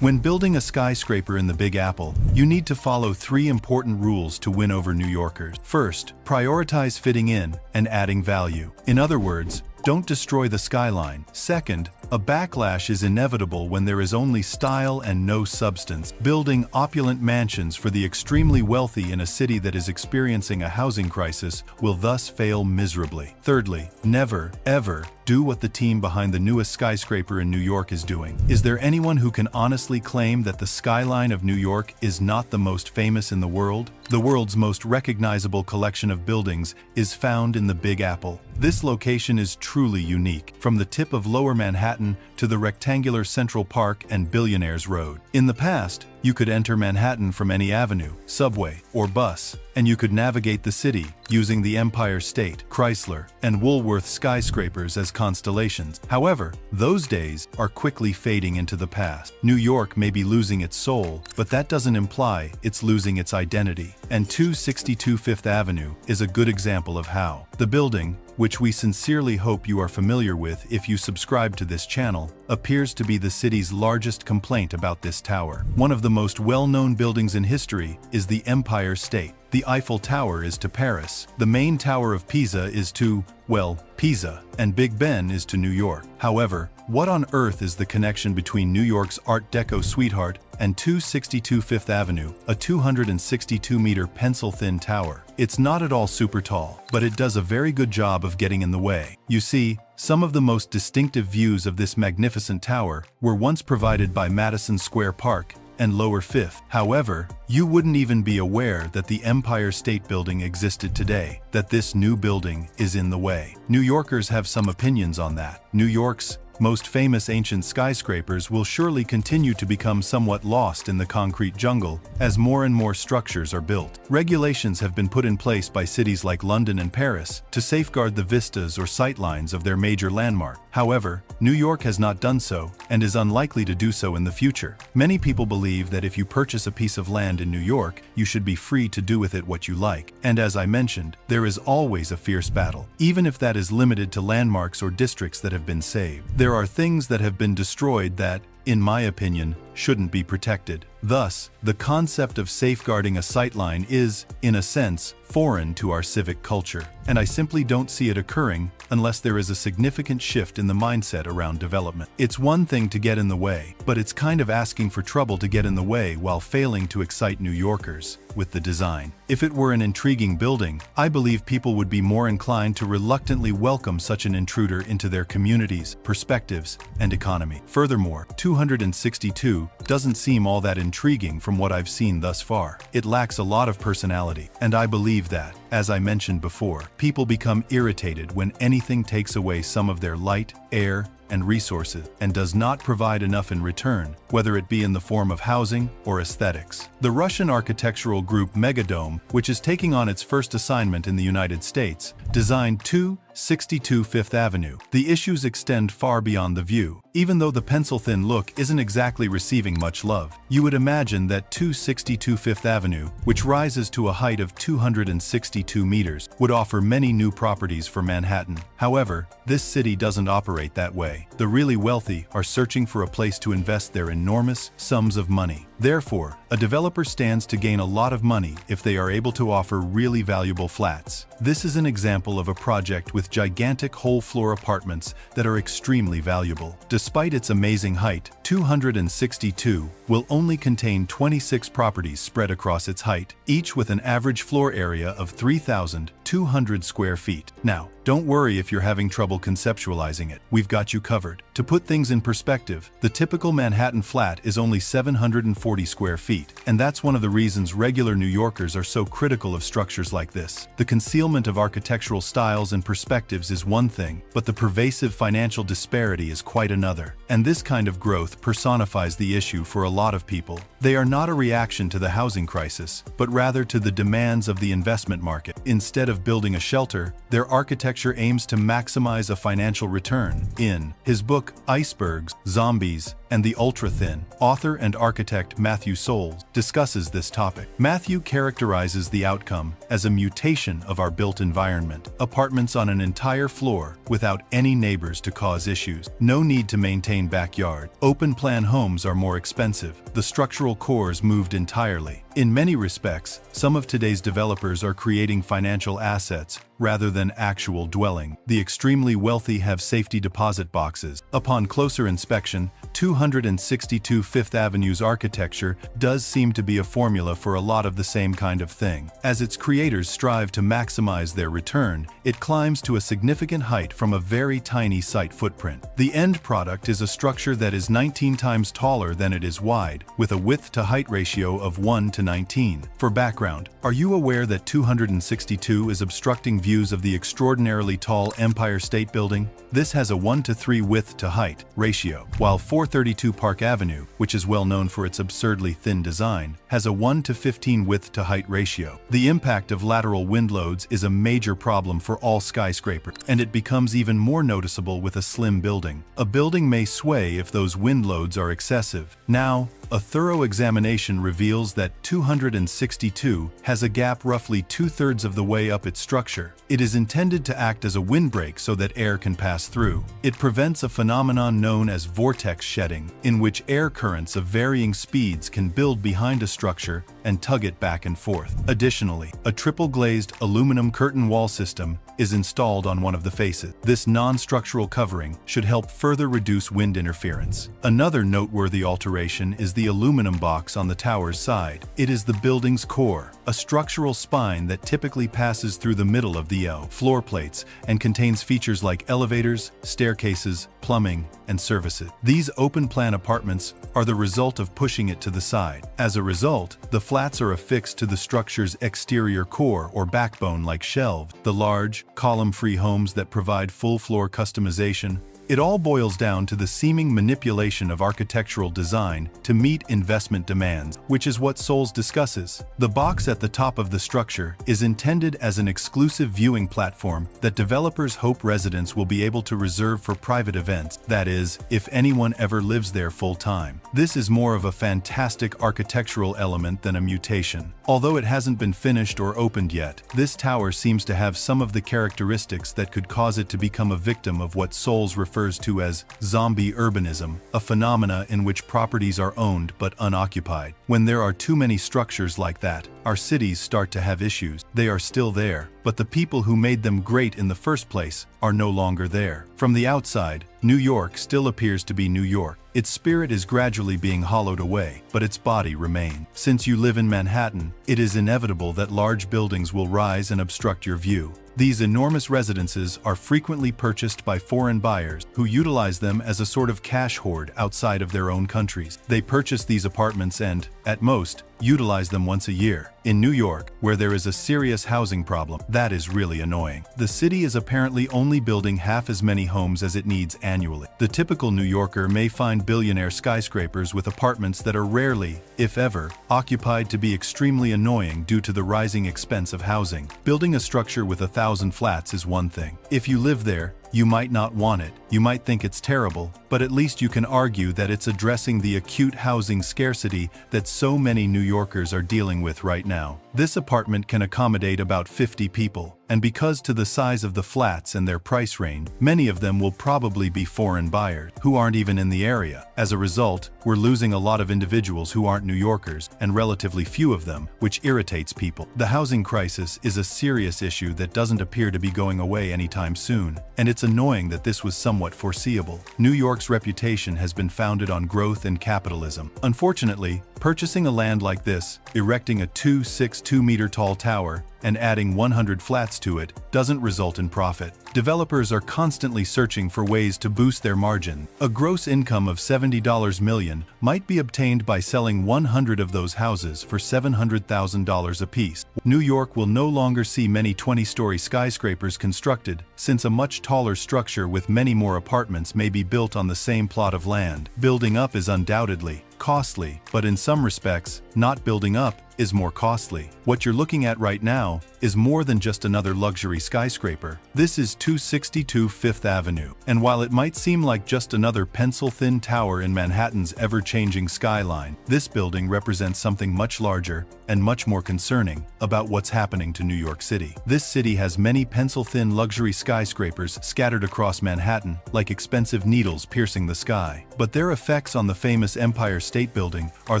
When building a skyscraper in the Big Apple, you need to follow 3 important rules to win over New Yorkers. First, prioritize fitting in and adding value. In other words, don't destroy the skyline. Second, a backlash is inevitable when there is only style and no substance. Building opulent mansions for the extremely wealthy in a city that is experiencing a housing crisis will thus fail miserably. Thirdly, never, ever do what the team behind the newest skyscraper in New York is doing. Is there anyone who can honestly claim that the skyline of New York is not the most famous in the world? The world's most recognizable collection of buildings is found in the Big Apple. This location is truly unique, from the tip of Lower Manhattan to the rectangular Central Park and Billionaires Road. In the past, you could enter Manhattan from any avenue, subway, or bus, and you could navigate the city using the Empire State, Chrysler, and Woolworth skyscrapers as constellations. However, those days are quickly fading into the past. New York may be losing its soul, but that doesn't imply it's losing its identity. And 262 Fifth Avenue is a good example of how. The building, which we sincerely hope you are familiar with if you subscribe to this channel, appears to be the city's largest complaint about this tower. One of the most well-known buildings in history is the Empire State. The Eiffel Tower is to Paris, the main Tower of Pisa is to, well, Pisa, and Big Ben is to New York. However, what on earth is the connection between New York's Art Deco sweetheart and 262 Fifth Avenue, a 262-meter pencil-thin tower? It's not at all super tall, but it does a very good job of getting in the way. You see, some of the most distinctive views of this magnificent tower were once provided by Madison Square Park and Lower Fifth. However, you wouldn't even be aware that the Empire State Building existed today, that this new building is in the way. New Yorkers have some opinions on that. New York's most famous ancient skyscrapers will surely continue to become somewhat lost in the concrete jungle as more and more structures are built. Regulations have been put in place by cities like London and Paris to safeguard the vistas or sightlines of their major landmark. However, New York has not done so and is unlikely to do so in the future. Many people believe that if you purchase a piece of land in New York, you should be free to do with it what you like. And as I mentioned, there is always a fierce battle, even if that is limited to landmarks or districts that have been saved. There are things that have been destroyed that, in my opinion, shouldn't be protected. Thus, the concept of safeguarding a sightline is, in a sense, foreign to our civic culture, and I simply don't see it occurring unless there is a significant shift in the mindset around development. It's one thing to get in the way, but it's kind of asking for trouble to get in the way while failing to excite New Yorkers with the design. If it were an intriguing building, I believe people would be more inclined to reluctantly welcome such an intruder into their communities, perspectives, and economy. Furthermore, 262 doesn't seem all that intriguing from what I've seen thus far. It lacks a lot of personality, and I believe that, as I mentioned before, people become irritated when anything takes away some of their light, air, and resources, and does not provide enough in return, whether it be in the form of housing or aesthetics. The Russian architectural group Megadome, which is taking on its first assignment in the United States, designed 262 Fifth Avenue. The issues extend far beyond the view. Even though the pencil-thin look isn't exactly receiving much love, you would imagine that 262 Fifth Avenue, which rises to a height of 262 meters, would offer many new properties for Manhattan. However, this city doesn't operate that way. The really wealthy are searching for a place to invest their enormous sums of money. Therefore, a developer stands to gain a lot of money if they are able to offer really valuable flats. This is an example of a project with gigantic whole-floor apartments that are extremely valuable. Despite its amazing height, 262 will only contain 26 properties spread across its height, each with an average floor area of 3,200 square feet. Now, don't worry if you're having trouble conceptualizing it. We've got you covered. To put things in perspective, the typical Manhattan flat is only 740 square feet, and that's one of the reasons regular New Yorkers are so critical of structures like this. The concealment of architectural styles and perspectives is one thing, but the pervasive financial disparity is quite another. And this kind of growth personifies the issue for a lot of people. They are not a reaction to the housing crisis, but rather to the demands of the investment market. Instead of building a shelter, their architecture aims to maximize a financial return. In his book, Icebergs, Zombies, and the ultra-thin. Author and architect Matthew Soles discusses this topic. Matthew characterizes the outcome as a mutation of our built environment. Apartments on an entire floor without any neighbors to cause issues. No need to maintain backyard. Open-plan homes are more expensive. The structural cores moved entirely. In many respects, some of today's developers are creating financial assets rather than actual dwelling. The extremely wealthy have safety deposit boxes. Upon closer inspection, 262 Fifth Avenue's architecture does seem to be a formula for a lot of the same kind of thing. As its creators strive to maximize their return, it climbs to a significant height from a very tiny site footprint. The end product is a structure that is 19 times taller than it is wide, with a width-to-height ratio of 1 to 19. For background, are you aware that 262 is obstructing views of the extraordinarily tall Empire State Building? This has a 1 to 3 width-to-height ratio, while 432 Park Avenue, which is well known for its absurdly thin design, has a 1 to 15 width-to-height ratio. The impact of lateral wind loads is a major problem for all skyscrapers, and it becomes even more noticeable with a slim building. A building may sway if those wind loads are excessive. Now, a thorough examination reveals that 262 has a gap roughly 2/3 of the way up its structure. It is intended to act as a windbreak so that air can pass through. It prevents a phenomenon known as vortex shedding, in which air currents of varying speeds can build behind a structure and tug it back and forth. Additionally, a triple-glazed aluminum curtain wall system is installed on one of the faces. This non-structural covering should help further reduce wind interference. Another noteworthy alteration is the aluminum box on the tower's side. It is the building's core, a structural spine that typically passes through the middle of the floor plates and contains features like elevators, staircases, plumbing, and services. These open-plan apartments are the result of pushing it to the side. As a result, the flats are affixed to the structure's exterior core or backbone like shelves. The large, column-free homes that provide full-floor customization. It all boils down to the seeming manipulation of architectural design to meet investment demands, which is what Soles discusses. The box at the top of the structure is intended as an exclusive viewing platform that developers hope residents will be able to reserve for private events, that is, if anyone ever lives there full-time. This is more of a fantastic architectural element than a mutation. Although it hasn't been finished or opened yet, this tower seems to have some of the characteristics that could cause it to become a victim of what Soles refers to as zombie urbanism, a phenomena in which properties are owned but unoccupied. When there are too many structures like that, our cities start to have issues. They are still there, but the people who made them great in the first place are no longer there. From the outside, New York still appears to be New York. Its spirit is gradually being hollowed away, but its body remains. Since you live in Manhattan, it is inevitable that large buildings will rise and obstruct your view. These enormous residences are frequently purchased by foreign buyers who utilize them as a sort of cash hoard outside of their own countries. They purchase these apartments and, at most, utilize them once a year. In New York, where there is a serious housing problem, that is really annoying. The city is apparently only building half as many homes as it needs annually. The typical New Yorker may find billionaire skyscrapers with apartments that are rarely, if ever, occupied to be extremely annoying due to the rising expense of housing. Building a structure with 1,000 flats is one thing. If you live there, you might not want it, you might think it's terrible, but at least you can argue that it's addressing the acute housing scarcity that so many New Yorkers are dealing with right now. This apartment can accommodate about 50 people, and because to the size of the flats and their price range, many of them will probably be foreign buyers who aren't even in the area. As a result, we're losing a lot of individuals who aren't New Yorkers, and relatively few of them, which irritates people. The housing crisis is a serious issue that doesn't appear to be going away anytime soon, and it's annoying that this was somewhat foreseeable. New York's reputation has been founded on growth and capitalism. Unfortunately, purchasing a land like this, erecting a 262-meter-tall tower, and adding 100 flats to it doesn't result in profit. Developers are constantly searching for ways to boost their margin. A gross income of $70 million might be obtained by selling 100 of those houses for $700,000 apiece. New York will no longer see many 20-story skyscrapers constructed, since a much taller structure with many more apartments may be built on the same plot of land. Building up is undoubtedly costly, but in some respects, not building up is more costly. What you're looking at right now is more than just another luxury skyscraper. This is 262 Fifth Avenue, and while it might seem like just another pencil-thin tower in Manhattan's ever-changing skyline, this building represents something much larger and much more concerning about what's happening to New York City. This city has many pencil-thin luxury skyscrapers scattered across Manhattan like expensive needles piercing the sky. But their effects on the famous Empire State Building are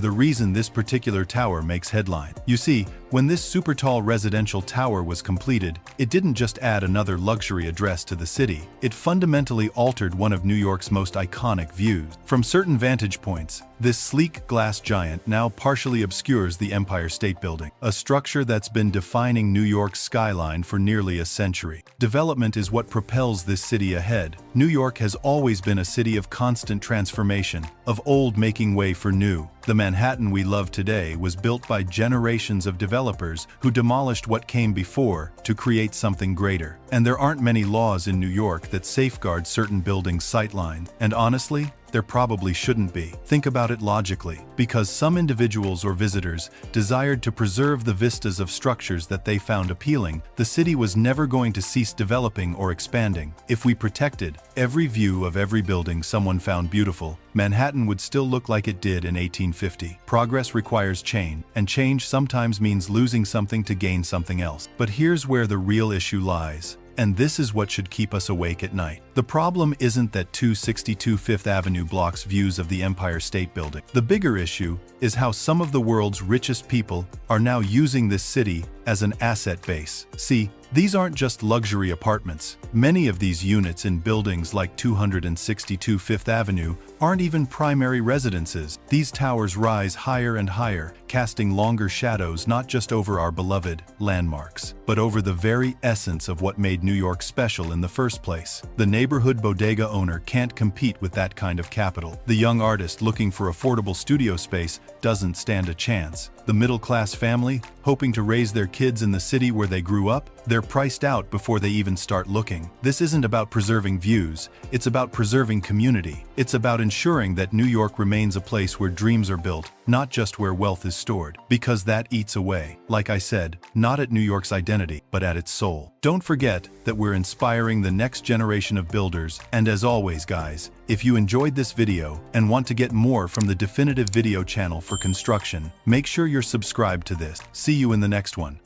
the reason this particular tower makes headline. You see, when this super-tall residential tower was completed, it didn't just add another luxury address to the city. It fundamentally altered one of New York's most iconic views. From certain vantage points, this sleek glass giant now partially obscures the Empire State Building, a structure that's been defining New York's skyline for nearly a century. Development is what propels this city ahead. New York has always been a city of constant transformation, of old making way for new. The Manhattan we love today was built by generations of developers who demolished what came before to create something greater. And there aren't many laws in New York that safeguard certain buildings' sightlines, and honestly, there probably shouldn't be. Think about it logically. Because some individuals or visitors desired to preserve the vistas of structures that they found appealing, the city was never going to cease developing or expanding. If we protected every view of every building someone found beautiful, Manhattan would still look like it did in 1850. Progress requires change, and change sometimes means losing something to gain something else. But here's where the real issue lies. And this is what should keep us awake at night. The problem isn't that 262 Fifth Avenue blocks views of the Empire State Building. The bigger issue is how some of the world's richest people are now using this city as an asset base. See, these aren't just luxury apartments. Many of these units in buildings like 262 Fifth Avenue aren't even primary residences. These towers rise higher and higher, casting longer shadows not just over our beloved landmarks, but over the very essence of what made New York special in the first place. The neighborhood bodega owner can't compete with that kind of capital. The young artist looking for affordable studio space doesn't stand a chance. The middle-class family, hoping to raise their kids in the city where they grew up, they're priced out before they even start looking. This isn't about preserving views, it's about preserving community. It's about ensuring that New York remains a place where dreams are built, not just where wealth is stored. Because that eats away, like I said, not at New York's identity, but at its soul. Don't forget that we're inspiring the next generation of builders, and as always guys, if you enjoyed this video and want to get more from the Definitive Video channel for construction, make sure you're subscribed to this. See you in the next one.